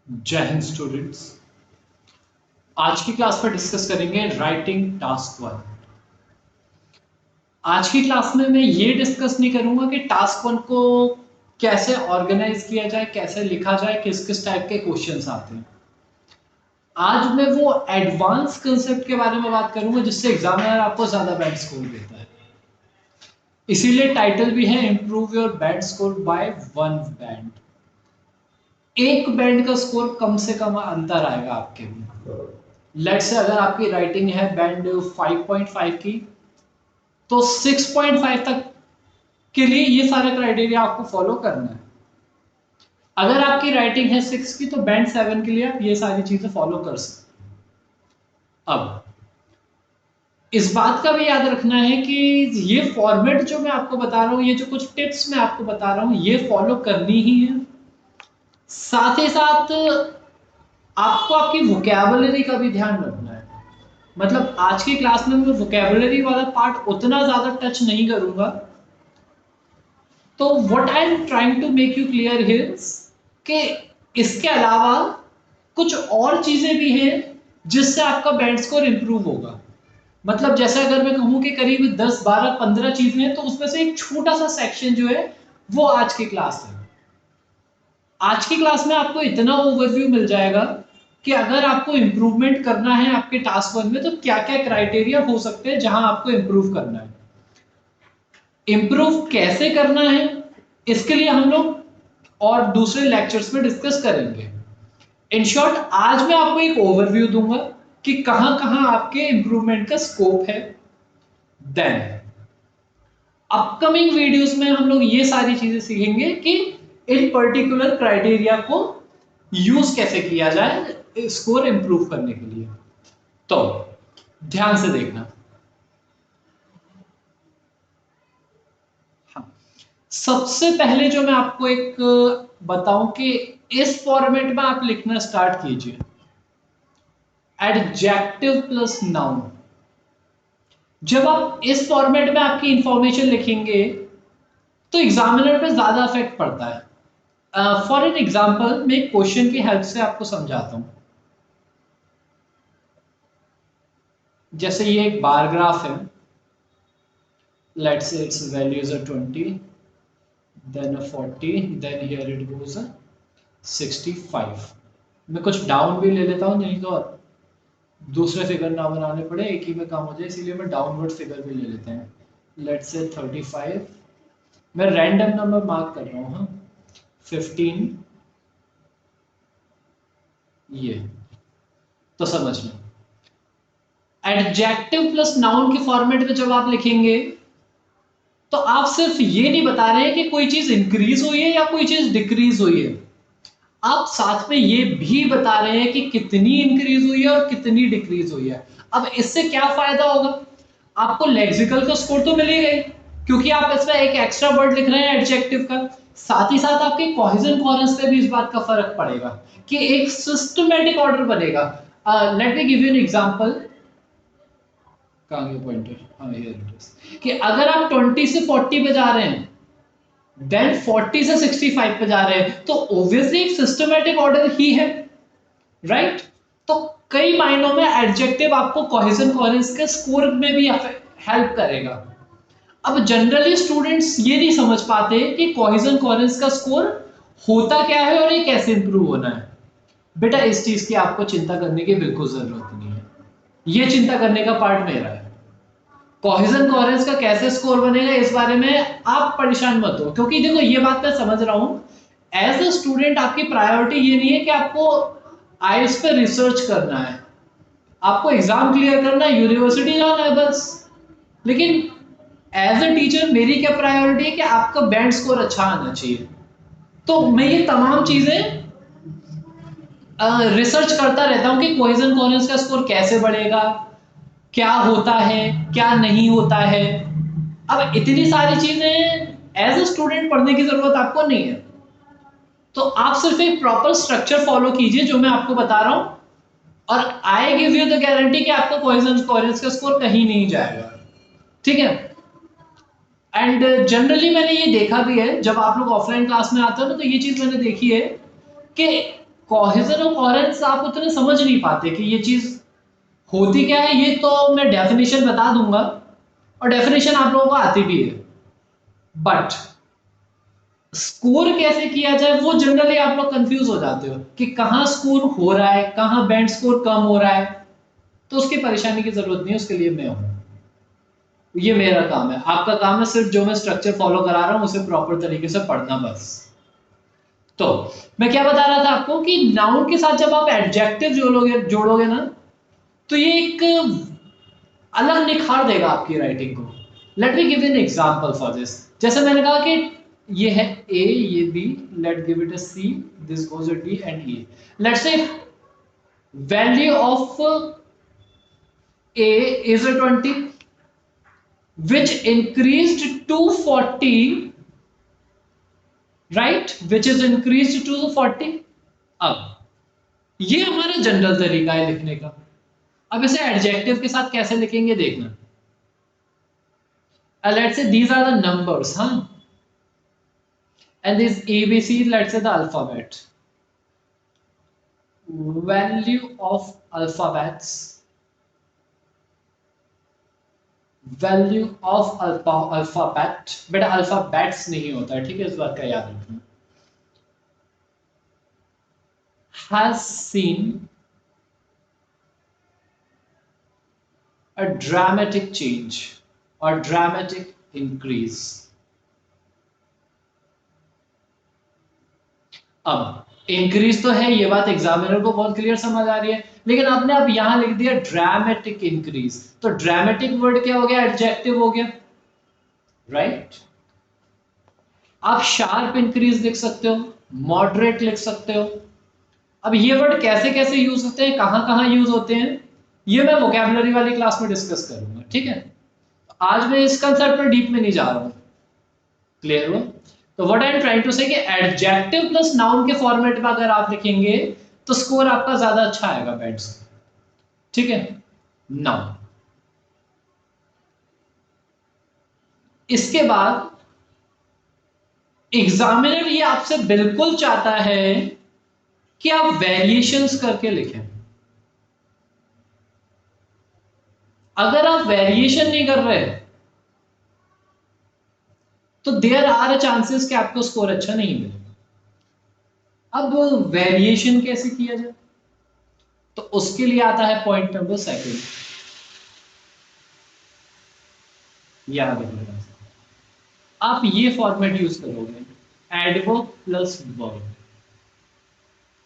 जय हिंद स्टूडेंट्स। आज की क्लास में डिस्कस करेंगे राइटिंग टास्क 1। आज की क्लास में मैं ये डिस्कस नहीं करूंगा कि टास्क 1 को कैसे ऑर्गेनाइज किया जाए, कैसे लिखा जाए, किस किस टाइप के क्वेश्चंस आते हैं। आज मैं वो एडवांस कंसेप्ट के बारे में बात करूंगा जिससे एग्जामिनर आपको ज्यादा बैंड स्कोर देता है। इसीलिए टाइटल भी है improve your band score bye 1 band. एक बैंड का स्कोर कम से कम अंतर आएगा आपके में। लेट्स से अगर आपकी राइटिंग है बैंड 5.5 की, तो 6.5 तक के लिए ये सारे क्राइटेरिया आपको फॉलो करना है। अगर आपकी राइटिंग है 6 की, तो बैंड 7 के लिए आप ये सारी चीजें फॉलो कर सकते हैं। अब इस बात का भी याद रखना है कि ये फॉर्मेट जो मैं आपको बता रहा हूं, ये जो कुछ टिप्स मैं आपको बता रहा हूं, ये फॉलो करनी ही है। साथ ही साथ आपको आपकी वोकैबुलरी का भी ध्यान रखना है। मतलब आज की क्लास में मैं वोकैबुलरी वाला पार्ट उतना ज्यादा टच नहीं करूंगा। तो what I am trying to make you clear here's कि इसके अलावा कुछ और चीजें भी हैं जिससे आपका बैंड स्कोर इंप्रूव होगा। मतलब जैसे अगर मैं कहूं कि करीब 10 12 15 चीजें हैं, तो उसमें से एक छोटा सा सेक्शन जो है वो आज की क्लास है। आज की क्लास में आपको इतना ओवरव्यू मिल जाएगा कि अगर आपको इंप्रूवमेंट करना है आपके टास्क 1 में, तो क्या क्या क्राइटेरिया हो सकते हैं जहां आपको इंप्रूव करना है। इंप्रूव कैसे करना है इसके लिए हम लोग और दूसरे लेक्चर्स में डिस्कस करेंगे। इन शॉर्ट आज मैं आपको एक ओवरव्यू दूंगा कि कहां कहां आपके इंप्रूवमेंट का स्कोप है। देन अपकमिंग वीडियोस में हम लोग ये सारी चीजें सीखेंगे कि इन पर्टिकुलर क्राइटेरिया को यूज कैसे किया जाए स्कोर इंप्रूव करने के लिए। तो ध्यान से देखना। हाँ, सबसे पहले जो मैं आपको एक बताऊं कि इस फॉर्मेट में आप लिखना स्टार्ट कीजिए। Adjective plus noun. जब आप इस फॉर्मेट में आपकी इंफॉर्मेशन लिखेंगे तो एग्जामिनर पे ज्यादा इफेक्ट पड़ता है। फॉर एन एग्जाम्पल मैं एक क्वेश्चन की हेल्प से आपको समझाता हूं। जैसे ये एक बार ग्राफ है। Let's say its values are 20, then a 40, then here it goes a 65। मैं कुछ डाउन भी ले लेता हूं, नहीं तो दूसरे फिगर ना बनाने पड़े, एक ही में काम हो जाए, इसीलिए मैं डाउनवर्ड फिगर भी ले लेते हैं। Let's say 35। मैं रैंडम नंबर मार्क कर रहा हूँ। हाँ, 15। ये तो समझ में। एडजेक्टिव प्लस नाउन के फॉर्मेट में जब आप लिखेंगे तो आप सिर्फ ये नहीं बता रहे हैं कि कोई चीज इंक्रीज हुई है या कोई चीज डिक्रीज हुई है, आप साथ में ये भी बता रहे हैं कि कितनी इंक्रीज हुई है और कितनी डिक्रीज हुई है। अब इससे क्या फायदा होगा? आपको लेक्सिकल का स्कोर तो मिल ही गई, क्योंकि आप इसमें एक एक्स्ट्रा वर्ड लिख रहे हैं एडजेक्टिव का। साथ ही साथ आपके कोहेजन कोहेरेंस पे भी इस बात का फर्क पड़ेगा कि एक सिस्टमैटिक ऑर्डर बनेगा। Late me give you an example. कहां गया पॉइंटर? हाँ, हियर इट इज। कि अगर आप 20 से 40 पे जा रहे हैं, देन 40 से 65 पे जा रहे हैं, तो ऑब्वियसली एक सिस्टमैटिक ऑर्डर ही है, राइट? तो कई मायनों में एडजेक्टिव आपको कोहेजन कोहेरेंस के स्कोर में भी हेल्प करेगा। अब जनरली स्टूडेंट्स ये नहीं समझ पाते कि कोहेजन कोहेरेंस का स्कोर होता क्या है और ये कैसे इंप्रूव होना है। बेटा इस चीज की आपको चिंता करने की बिल्कुल जरूरत नहीं है। ये चिंता करने का पार्ट मेरा है। कोहेजन कोहेरेंस का कैसे स्कोर बनेगा इस बारे में आप परेशान मत हो, क्योंकि देखो ये बात मैं समझ रहा हूं। एज अ स्टूडेंट आपकी प्रायोरिटी ये नहीं है कि आपको आईएलटीएस पे रिसर्च करना है, आपको एग्जाम क्लियर करना है, यूनिवर्सिटी जाना है बस। लेकिन एज अ टीचर मेरी क्या प्रायोरिटी है कि आपका बैंड स्कोर अच्छा आना चाहिए। तो मैं ये तमाम चीजें रिसर्च करता रहता हूं कि कोहेजन कोहेरेंस का स्कोर कैसे बढ़ेगा, क्या होता है, क्या नहीं होता है। अब इतनी सारी चीजें एज अ स्टूडेंट पढ़ने की जरूरत आपको नहीं है। तो आप सिर्फ एक प्रॉपर स्ट्रक्चर फॉलो कीजिए जो मैं आपको बता रहा हूं, और I give you the guarantee कि आपका कोहेजन कोहेरेंस का स्कोर कहीं नहीं जाएगा। ठीक है? एंड जनरली मैंने ये देखा भी है, जब आप लोग ऑफलाइन क्लास में आते हो ना, तो ये चीज मैंने देखी है कि कोहेजन और कोहेरेंस आप उतने समझ नहीं पाते कि ये चीज होती क्या है। ये तो मैं डेफिनेशन बता दूंगा और डेफिनेशन आप लोगों को आती भी है, बट स्कोर कैसे किया जाए वो जनरली आप लोग कंफ्यूज हो जाते हो कि कहाँ स्कोर हो रहा है, कहाँ बैंड स्कोर कम हो रहा है। तो उसकी परेशानी की जरूरत नहीं है, उसके लिए मैं हूं। ये मेरा काम है, आपका काम है सिर्फ जो मैं स्ट्रक्चर फॉलो करा रहा हूं उसे प्रॉपर तरीके से पढ़ना बस। तो मैं क्या बता रहा था आपको कि नाउन के साथ जब आप एडजेक्टिव जोड़ोगे ना, तो ये एक अलग निखार देगा आपकी राइटिंग को। Let me give an example for this. जैसे मैंने कहा कि ये है ए, ये B, let give it a C, this goes a D and E. Let's say value of A is a 20 which increased to 40, right, which is increased to 40। अब ये हमारा जनरल तरीका है लिखने का। अब इसे एडजेक्टिव के साथ कैसे लिखेंगे देखना। Let's say these are the numbers, huh? And this ABC, let's say the alphabet. Value of alphabets. Value of alphabet. बेटा alphabets नहीं होता है, ठीक है, इस बात का याद रखना। Has seen a dramatic change or dramatic increase। अब इंक्रीज तो है, ये बात एग्जामिनर को बहुत क्लियर समझ आ रही है, लेकिन आपने अब यहां लिख दिया ड्रामेटिक इंक्रीज। तो ड्रामेटिक वर्ड क्या हो गया, एडजेक्टिव हो गया, राइट। आप शार्प इंक्रीज लिख सकते हो, मॉडरेट लिख सकते हो। अब ये वर्ड कैसे कैसे यूज होते हैं, कहां कहां यूज होते हैं, ये मैं वोकैबुलरी वाली क्लास में डिस्कस करूंगा, ठीक है। आज मैं इस कंसेप्ट पर डीप में नहीं जा रहा हूं। क्लियर हुआ। तो what I am trying to say कि एडजेक्टिव प्लस नाउन के फॉर्मेट में अगर आप लिखेंगे तो स्कोर आपका ज्यादा अच्छा आएगा बैंड्स, ठीक है। नाउ इसके बाद एग्जामिनर ये आपसे बिल्कुल चाहता है कि आप वेरिएशंस करके लिखें। अगर आप वेरिएशन नहीं कर रहे तो देयर आर चांसेस कि आपको स्कोर अच्छा नहीं मिलेगा। अब वेरिएशन कैसे किया जाए, तो उसके लिए आता है पॉइंट नंबर सेकंड। याद रखिएगा, आप ये फॉर्मेट यूज करोगे, एडवर्ब प्लस वर्ब,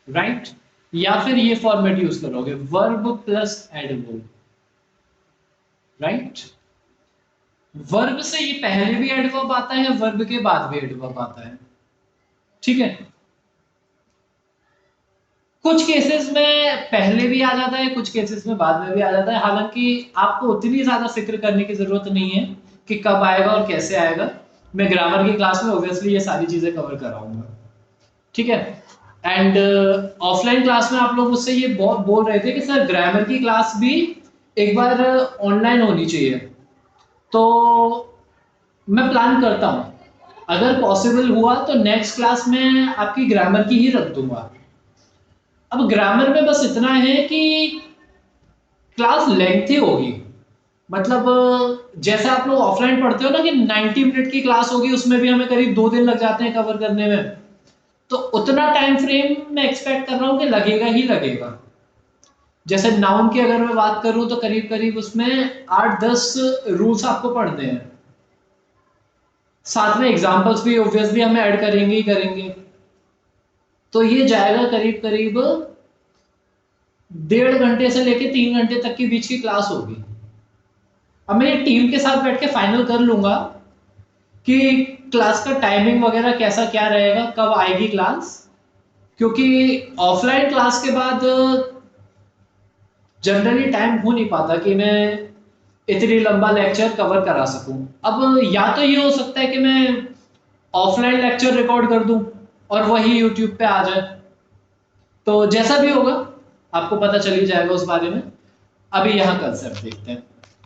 राइट, या फिर ये फॉर्मेट यूज करोगे, verb plus adverb, right. Verb से ये पहले भी एडवर्ब आता है, वर्ब के बाद भी एडवर्ब आता है, ठीक है। कुछ केसेस में पहले भी आ जाता है, कुछ केसेस में बाद में भी आ जाता है। हालांकि आपको उतनी ज्यादा फिक्र करने की जरूरत नहीं है कि कब आएगा और कैसे आएगा। मैं ग्रामर की क्लास में ऑब्वियसली ये सारी चीजें कवर कराऊंगा, ठीक है। एंड ऑफलाइन क्लास में आप लोग मुझसे ये बहुत बोल रहे थे कि सर ग्रामर की क्लास भी एक बार ऑनलाइन होनी चाहिए। तो मैं प्लान करता हूं, अगर पॉसिबल हुआ तो नेक्स्ट क्लास में आपकी ग्रामर की ही रख दूंगा। अब ग्रामर में बस इतना है कि क्लास लेंथी होगी। मतलब जैसे आप लोग ऑफलाइन पढ़ते हो ना कि 90 मिनट की क्लास होगी, उसमें भी हमें करीब 2 दिन लग जाते हैं कवर करने में। तो उतना टाइम फ्रेम मैं एक्सपेक्ट कर रहा हूं कि लगेगा ही लगेगा। जैसे नाउन की अगर मैं बात करूं तो करीब करीब उसमें 8-10 रूल्स आपको पढ़ने हैं, साथ में एग्जांपल्स भी ऑब्वियसली हमें ऐड करेंगे ही करेंगे। तो ये जाएगा करीब करीब 1.5 घंटे से लेके 3 घंटे तक के बीच की क्लास होगी। अब मैं ये टीम के साथ बैठ के फाइनल कर लूंगा कि क्लास का टाइमिंग वगैरह कैसा क्या रहेगा, कब आएगी क्लास, क्योंकि ऑफलाइन क्लास के बाद जनरली टाइम हो नहीं पाता कि मैं इतनी लंबा लेक्चर कवर करा सकूं। अब या तो ये हो सकता है कि मैं ऑफलाइन लेक्चर रिकॉर्ड कर दूं और वही यूट्यूब पे आ जाए, तो जैसा भी होगा आपको पता चल ही जाएगा उस बारे में। अभी यहां कंसेप्ट देखते हैं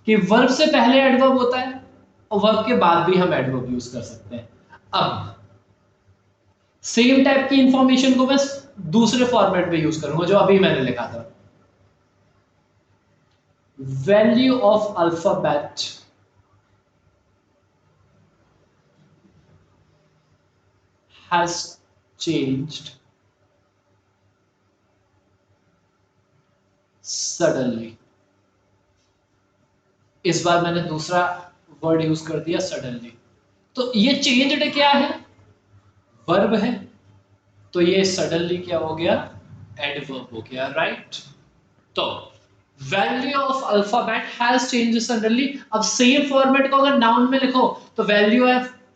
कि वर्ब से पहले एडवर्ब होता है और वर्ब के बाद भी हम एडवर्ब यूज कर सकते हैं। अब सेम टाइप की इंफॉर्मेशन को मैं दूसरे फॉर्मेट में यूज करूंगा जो अभी मैंने लिखा था। Value of alphabet has changed suddenly. इस बार मैंने दूसरा वर्ड यूज कर दिया, सडनली। तो ये चेंज्ड क्या है? वर्ब है, तो ये सडनली क्या हो गया? एडवर्ब हो गया, राइट। तो value of alphabet has change suddenly. अब सेम फॉर्मेट को अगर नाउन में लिखो तो value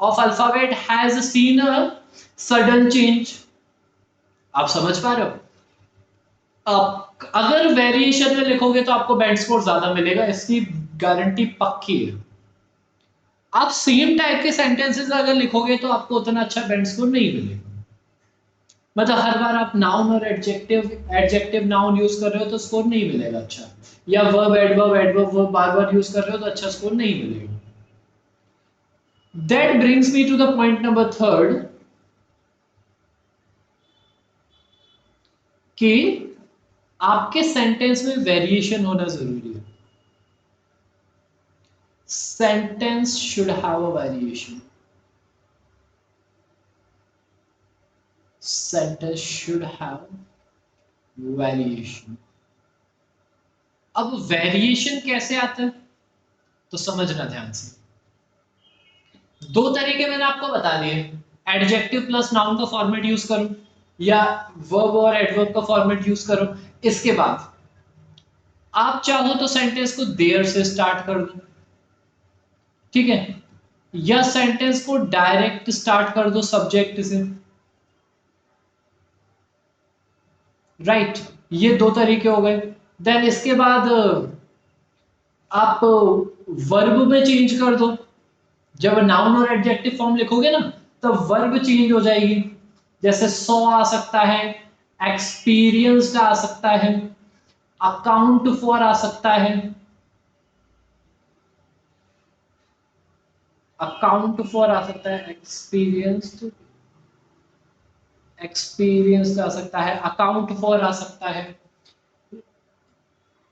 of alphabet has seen a sudden change. आप समझ पा रहे हो? अब अगर वेरिएशन में लिखोगे तो आपको बैंड स्कोर ज्यादा मिलेगा, इसकी गारंटी पक्की है। आप सेम टाइप के सेंटेंसेस अगर लिखोगे तो आपको उतना अच्छा बैंड स्कोर नहीं मिलेगा। मतलब हर बार आप नाउन और एडजेक्टिव नाउन यूज कर रहे हो तो स्कोर नहीं मिलेगा अच्छा, या वर्ब एडवर्ब एडवर्ब वर्ब बार बार यूज कर रहे हो तो अच्छा स्कोर नहीं मिलेगा। That brings me to the point number third कि आपके सेंटेंस में वेरिएशन होना जरूरी है। Sentence should have a variation. Sentence should have variation. अब वेरिएशन कैसे आता है तो समझना ध्यान से। दो तरीके मैंने आपको बता दिए, एडजेक्टिव प्लस नाउन का फॉर्मेट यूज करो या वर्ब और एडवर्ब का फॉर्मेट यूज करो। इसके बाद आप चाहो तो सेंटेंस को देयर से स्टार्ट कर दो, ठीक है, या सेंटेंस को डायरेक्ट स्टार्ट कर दो सब्जेक्ट से, राइट। ये दो तरीके हो गए। देन इसके बाद आप वर्ब में चेंज कर दो। जब नाउन और एडजेक्टिव फॉर्म लिखोगे ना तब वर्ब चेंज हो जाएगी। जैसे सॉ आ सकता है, एक्सपीरियंस्ड आ सकता है, अकाउंट फॉर आ सकता है, अकाउंट फॉर आ सकता है, एक्सपीरियंस्ड एक्सपीरियंस्ड आ सकता है, अकाउंट फॉर आ सकता है।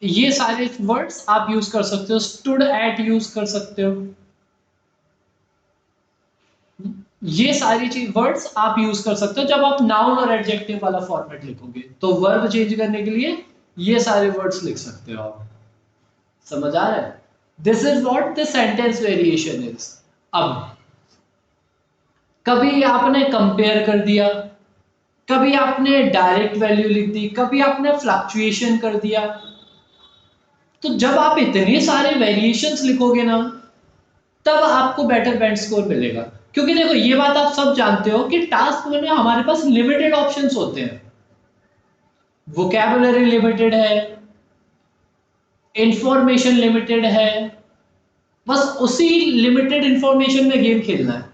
ये सारे वर्ड्स आप यूज कर सकते हो। स्टूड एट यूज कर सकते हो। ये सारी चीज वर्ड्स आप यूज कर सकते हो जब आप नाउन और एडजेक्टिव वाला फॉर्मेट लिखोगे, तो वर्ब चेंज करने के लिए ये सारे वर्ड्स लिख सकते हो आप। समझ आ रहा है? This is what the sentence variation is. अब कभी आपने कंपेयर कर दिया, कभी आपने डायरेक्ट वैल्यू लिख दी, कभी आपने फ्लक्चुएशन कर दिया। तो जब आप इतने सारे वेरिएशंस लिखोगे ना तब आपको बेटर बैंड स्कोर मिलेगा। क्योंकि देखो ये बात आप सब जानते हो कि टास्क में हमारे पास लिमिटेड ऑप्शंस होते हैं। वोकैबुलरी लिमिटेड है, इंफॉर्मेशन लिमिटेड है, बस उसी लिमिटेड इंफॉर्मेशन में गेम खेलना है।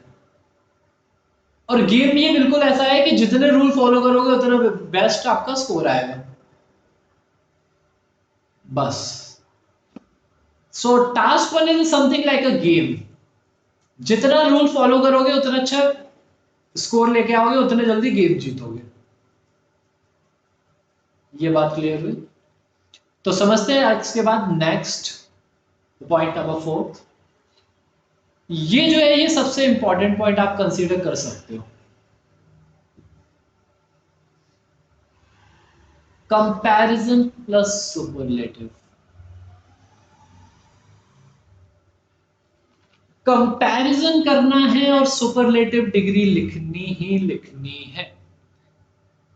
और गेम ये बिल्कुल ऐसा है कि जितने रूल फॉलो करोगे उतना बेस्ट आपका स्कोर आएगा, बस। सो task one is something like a game. जितना रूल फॉलो करोगे उतना अच्छा स्कोर लेके आओगे, उतने जल्दी गेम जीतोगे। ये बात क्लियर हुई? तो समझते हैं इसके बाद नेक्स्ट पॉइंट नंबर फोर्थ। ये जो है ये सबसे इंपॉर्टेंट पॉइंट आप कंसीडर कर सकते हो, कंपैरिजन प्लस सुपरलेटिव। कंपैरिजन करना है और सुपरलेटिव डिग्री लिखनी ही लिखनी है।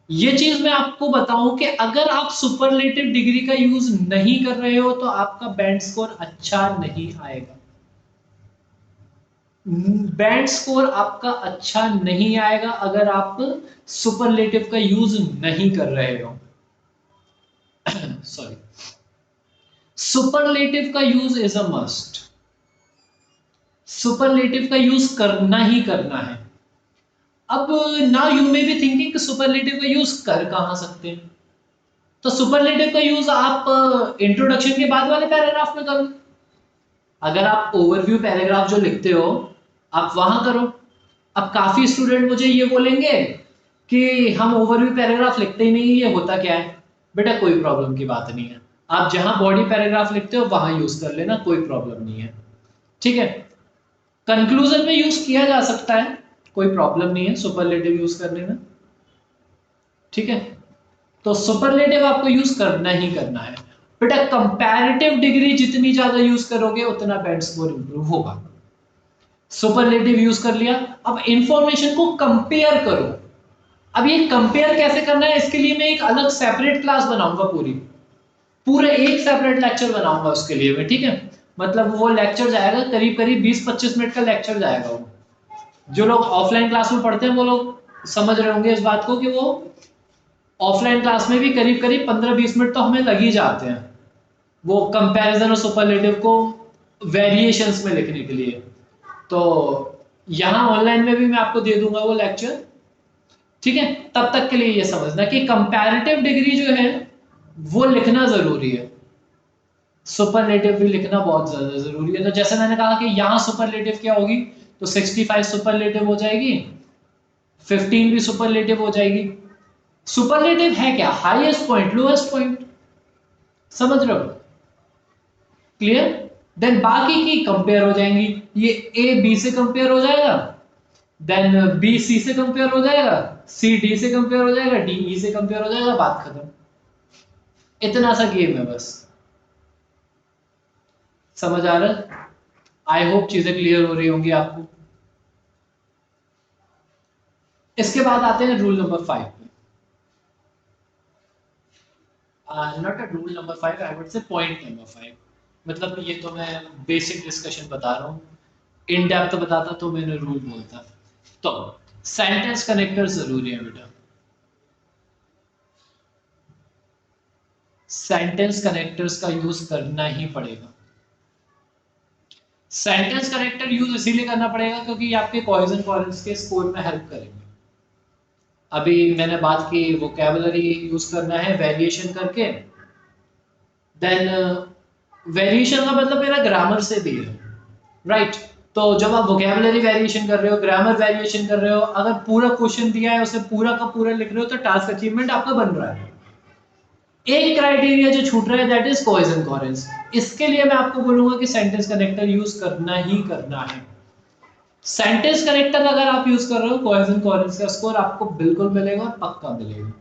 ये चीज मैं आपको बताऊं कि अगर आप सुपरलेटिव डिग्री का यूज नहीं कर रहे हो तो आपका बैंड स्कोर अच्छा नहीं आएगा। बैंड स्कोर आपका अच्छा नहीं आएगा अगर आप सुपरलेटिव का यूज नहीं कर रहे हो। सॉरी, सुपरलेटिव का use is a must. Superlative का यूज करना ही करना है। अब now you may be thinking कि सुपरलेटिव का यूज कर कहां सकते हैं। तो सुपरलेटिव का यूज आप इंट्रोडक्शन के बाद वाले पैराग्राफ में करो। अगर आप ओवरव्यू पैराग्राफ जो लिखते हो आप वहां करो। अब काफी स्टूडेंट मुझे ये बोलेंगे कि हम ओवरव्यू पैराग्राफ लिखते ही नहीं, ये होता क्या है? बेटा कोई प्रॉब्लम की बात नहीं है, आप जहां बॉडी पैराग्राफ लिखते हो वहां यूज कर लेना, कोई प्रॉब्लम नहीं है। ठीक है, कंक्लूजन में यूज किया जा सकता है, कोई प्रॉब्लम नहीं है सुपरलेटिव यूज करने में। ठीक है, तो सुपरलेटिव आपको यूज करना ही करना है। बेटा कंपैरेटिव डिग्री जितनी ज्यादा यूज करोगे उतना बेंड स्कोर इंप्रूव होगा। सुपरलेटिव यूज कर लिया, अब इंफॉर्मेशन को कंपेयर करो। अब ये कंपेयर कैसे करना है, इसके लिए मैं एक अलग सेपरेट क्लास बनाऊंगा, पूरा एक सेपरेट लेक्चर बनाऊंगा उसके लिए मैं। ठीक है, मतलब वो लेक्चर जाएगा करीब करीब 20-25 मिनट का लेक्चर जाएगा वो। जो लोग ऑफलाइन क्लास में पढ़ते हैं वो लोग समझ रहे होंगे इस बात को कि वो ऑफलाइन क्लास में भी करीब करीब 15-20 मिनट तो हमें लग ही जाते हैं वो कंपैरिजन और सुपरलेटिव को वेरिएशंस में लिखने के लिए। तो यहाँ ऑनलाइन में भी मैं आपको दे दूंगा वो लेक्चर। ठीक है, तब तक के लिए ये समझना कि कंपैरेटिव डिग्री जो है वो लिखना जरूरी है, सुपरलेटिव भी लिखना बहुत ज्यादा जरूरी है। तो जैसे मैंने कहा कि यहाँ सुपरलेटिव क्या होगी, तो 65 सुपरलेटिव हो जाएगी, 15 भी सुपरलेटिव हो जाएगी। सुपरलेटिव है क्या? हाईएस्ट पॉइंट, लोएस्ट पॉइंट, समझ रहे हो? क्लियर? देन बाकी की कंपेयर हो जाएंगी, ये ए बी से कंपेयर हो जाएगा, देन बी सी से कंपेयर हो जाएगा, सी डी से कंपेयर हो जाएगा, डी ई से कंपेयर हो जाएगा, बात खत्म। इतना सा गेम है बस, समझ आ रहा है? आई होप चीजें क्लियर हो रही होंगी आपको। इसके बाद आते हैं रूल नंबर 5 पे। Not a rule number 5, I would say point number 5। मतलब ये तो मैं बेसिक डिस्कशन बता रहा हूँ, इन डेप्थ बताता तो मैंने रूल बोलता। तो सेंटेंस कनेक्टर जरूरी है बेटा, सेंटेंस कनेक्टर्स का यूज करना ही पड़ेगा। सेंटेंस कनेक्टर यूज इसीलिए करना पड़ेगा क्योंकि ये आपके कोहेजन कोहेरेंस के स्कोर में हेल्प करेंगे। अभी मैंने बात की वोकैबुलरी यूज करना है वेरिएशन करके, देन वेरिएशन का मतलब मेरा ग्रामर से भी है, राइट? तो जब आप वोकैबुलरी वेरिएशन कर रहे हो, ग्रामर वेरिएशन कर रहे हो, अगर पूरा क्वेश्चन दिया है उसे पूरा का पूरा लिख रहे हो तो टास्क अचीवमेंट आपका बन रहा है। एक क्राइटेरिया जो छूट रहा है दैट इज कोहेजन कोहेरेंस। इसके लिए मैं आपको बोलूंगा कि सेंटेंस कनेक्टर यूज करना ही करना है। सेंटेंस कनेक्टर अगर आप यूज कर रहे हो, कोहेजन कोहेरेंस का स्कोर आपको बिल्कुल मिलेगा, पक्का मिलेगा।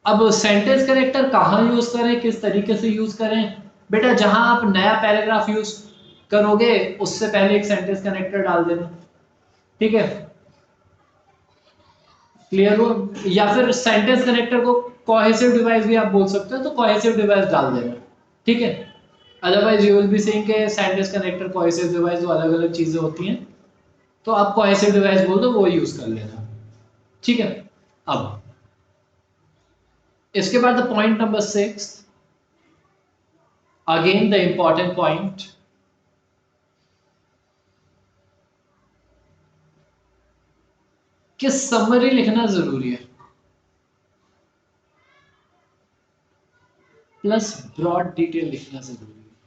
अब सेंटेंस कनेक्टर कहाँ यूज करें, किस तरीके से यूज करें? बेटा जहां आप नया पैराग्राफ यूज करोगे उससे पहले एक सेंटेंस कनेक्टर डाल देना। ठीक है, क्लियर हो? या फिर सेंटेंस कनेक्टर को कोहेसिव डिवाइस भी आप बोल सकते हो, तो कोहेसिव डिवाइस डाल देना। ठीक है, otherwise you will be saying के सेंटेंस कनेक्टर कोहेसिव डिवाइस, दो अलग अलग चीजें होती हैं, तो आप कोहेसिव डिवाइस बोल दो, वो यूज कर लेना। ठीक है, अब इसके बाद the point number 6, again the important point, कि समरी लिखना जरूरी है प्लस ब्रॉड डिटेल लिखना जरूरी है।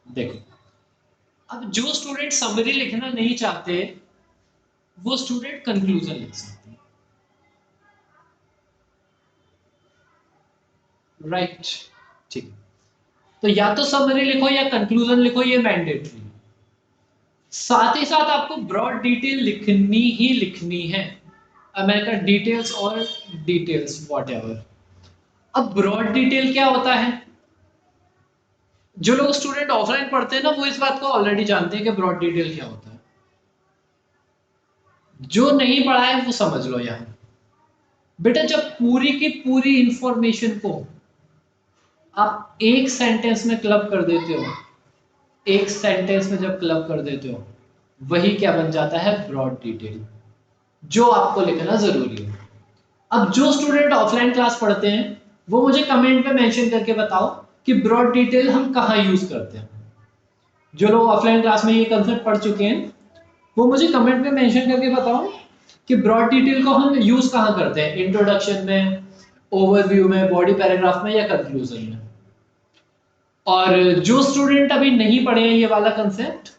देखो, अब जो स्टूडेंट समरी लिखना नहीं चाहते वो स्टूडेंट कंक्लूजन लिख सकते हैं, राइट? ठीक, तो या तो समरी लिखो या कंक्लूजन लिखो, ये मैंडेटरी है। साथ ही साथ आपको ब्रॉड डिटेल लिखनी ही लिखनी है, अमेरिका डिटेल्स और डिटेल्स व्हाटएवर। अब ब्रॉड डिटेल क्या होता है? जो लोग स्टूडेंट ऑफलाइन पढ़ते हैं ना वो इस बात को ऑलरेडी जानते हैं कि ब्रॉड डिटेल क्या होता है। जो नहीं पढ़ा है वो समझ लो। यहां बेटा जब पूरी की पूरी इंफॉर्मेशन को आप एक सेंटेंस में क्लब कर देते हो, एक सेंटेंस में जब क्लब कर देते हो, वही क्या बन जाता है? ब्रॉड डिटेल, जो आपको लिखना जरूरी है। अब जो स्टूडेंट ऑफलाइन क्लास पढ़ते हैं वो मुझे कमेंट में मेंशन करके बताओ कि ब्रॉड डिटेल हम कहाँ यूज करते हैं। जो लोग ऑफलाइन क्लास में ये कंसेप्ट पढ़ चुके हैं वो मुझे कमेंट में मेंशन करके बताओ कि ब्रॉड डिटेल को हम यूज कहाँ करते हैं, इंट्रोडक्शन में, ओवरव्यू में, बॉडी पैराग्राफ में, या कंक्लूजन में। और जो स्टूडेंट अभी नहीं पढ़े हैं ये वाला कंसेप्ट,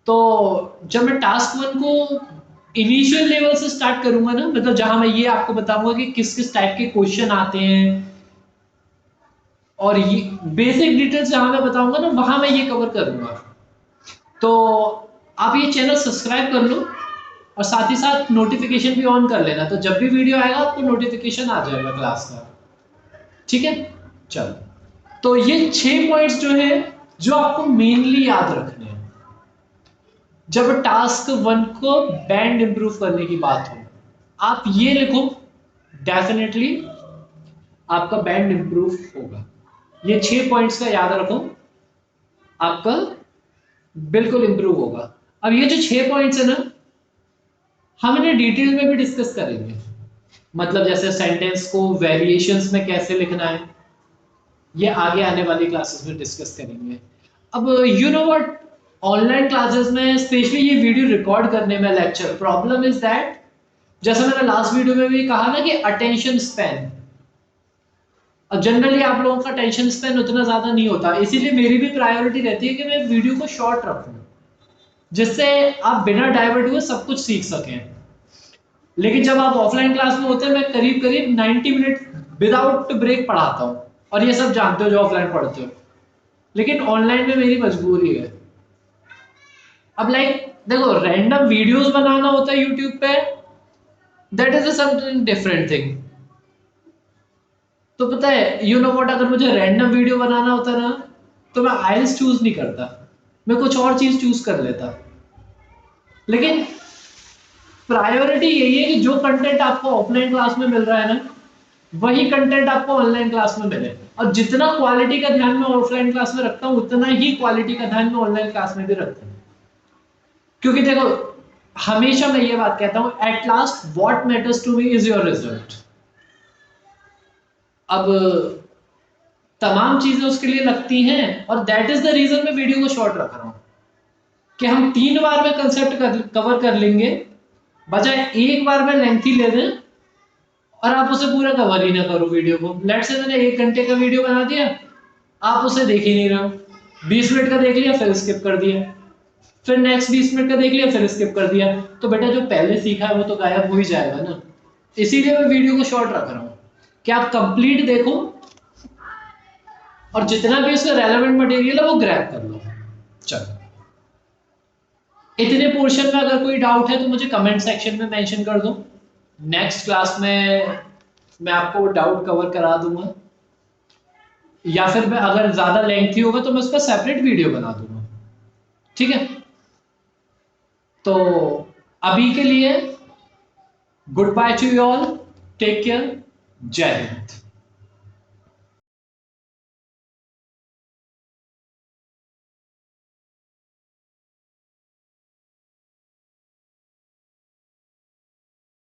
तो जब मैं टास्क 1 को इनिशियल लेवल से स्टार्ट करूंगा ना, मतलब जहां मैं ये आपको बताऊंगा कि किस किस टाइप के क्वेश्चन आते हैं और ये बेसिक डिटेल्स जहां मैं बताऊंगा ना, वहां मैं ये कवर करूंगा। तो आप ये चैनल सब्सक्राइब कर लो और साथ ही साथ नोटिफिकेशन भी ऑन कर लेना, तो जब भी वीडियो आएगा आपको नोटिफिकेशन आ जाएगा क्लास का। ठीक है, चलो। तो ये 6 पॉइंट्स जो है, जो आपको मेनली याद रखने हैं जब टास्क 1 को बैंड इंप्रूव करने की बात हो। आप ये लिखो, डेफिनेटली आपका बैंड इंप्रूव होगा। ये 6 पॉइंट्स का याद रखो, आपका बिल्कुल इंप्रूव होगा। अब ये जो 6 पॉइंट्स है ना, हम इन्हें डिटेल में भी डिस्कस करेंगे। मतलब जैसे सेंटेंस को वेरिएशंस में कैसे लिखना है, ये आगे आने वाली क्लासेस में डिस्कस करेंगे। अब you know what, online classes में स्पेशली ये वीडियो रिकॉर्ड करने में लेक्चर, प्रॉब्लम इज दैट, जैसे मैंने लास्ट वीडियो में भी कहा ना कि अटेंशन स्पैन, और जनरली आप लोगों का अटेंशन स्पैन उतना ज्यादा नहीं होता, इसीलिए मेरी भी प्रायोरिटी रहती है कि मैं वीडियो को शॉर्ट रखूं, जिससे आप बिना डाइवर्ट हुए सब कुछ सीख सकें। लेकिन जब आप ऑफलाइन क्लास में होते हैं, मैं करीब करीब 90 मिनट विदाउट ब्रेक पढ़ाता हूँ, और ये सब जानते हो जो ऑफलाइन पढ़ते हो। लेकिन ऑनलाइन में मेरी मजबूरी है। अब लाइक देखो, रैंडम वीडियोस बनाना होता है यूट्यूब पे, that is something different thing. तो पता है यू नो व्हाट, अगर मुझे रैंडम वीडियो बनाना होता ना, तो मैं आइल्स चूज नहीं करता, मैं कुछ और चीज चूज कर लेता। लेकिन प्रायोरिटी यही है कि जो कंटेंट आपको ऑफलाइन क्लास में मिल रहा है ना, वही कंटेंट आपको ऑनलाइन क्लास में मिले। और जितना क्वालिटी का ध्यान मैं ऑफलाइन क्लास में रखता हूँ, उतना ही क्वालिटी का ध्यान मैं ऑनलाइन क्लास में भी रखता हूँ। क्योंकि देखो, हमेशा मैं ये बात कहता हूँ, at last what matters to me is your result. अब तमाम चीजें उसके लिए लगती हैं, और दैट इज द रीजन मैं वीडियो को शॉर्ट रख रहा हूं, कि हम 3 बार में कंसेप्ट कवर कर लेंगे, बजाय एक बार में लेंथी ले दें और आप उसे पूरा कवर ही ना करो वीडियो को। लेट्स से मैंने 1 घंटे का वीडियो बना दिया, आप उसे देख ही नहीं रहे हो, 20 मिनट का देख लिया फिर स्किप कर दिया, फिर नेक्स्ट 20 मिनट का देख लिया फिर स्किप कर दिया, तो बेटा जो पहले सीखा है वो तो गायब हो ही जाएगा ना। इसीलिए मैं वीडियो को शॉर्ट रख रहा हूं कि आप कंप्लीट देखो और जितना भी उसका रेलेवेंट मटेरियल है वो ग्रैब कर लो। चलो, इतने पोर्शन में अगर कोई डाउट है तो मुझे कमेंट सेक्शन में मेंशन कर दो, नेक्स्ट क्लास में मैं आपको वो डाउट कवर करा दूंगा, या फिर मैं अगर ज्यादा लेंथी होगा तो मैं उसका सेपरेट वीडियो बना दूंगा। ठीक है, तो अभी के लिए good bye to you all, take care, Jai Hind.